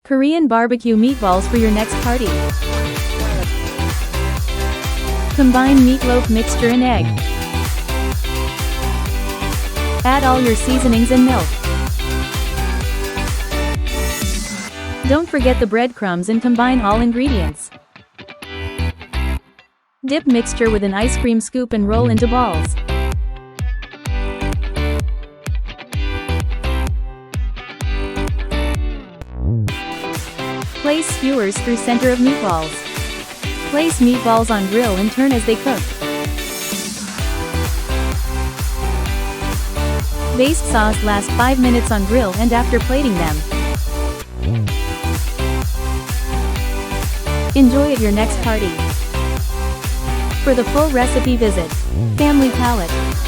Korean barbecue meatballs for your next party. Combine meatloaf mixture and egg. Add all your seasonings and milk. Don't forget the breadcrumbs and combine all ingredients. Dip mixture with an ice cream scoop and roll into balls. Place skewers through center of meatballs. Place meatballs on grill and turn as they cook. Baste sauce lasts 5 minutes on grill and after plating them. Enjoy at your next party. For the full recipe visit Family Palette.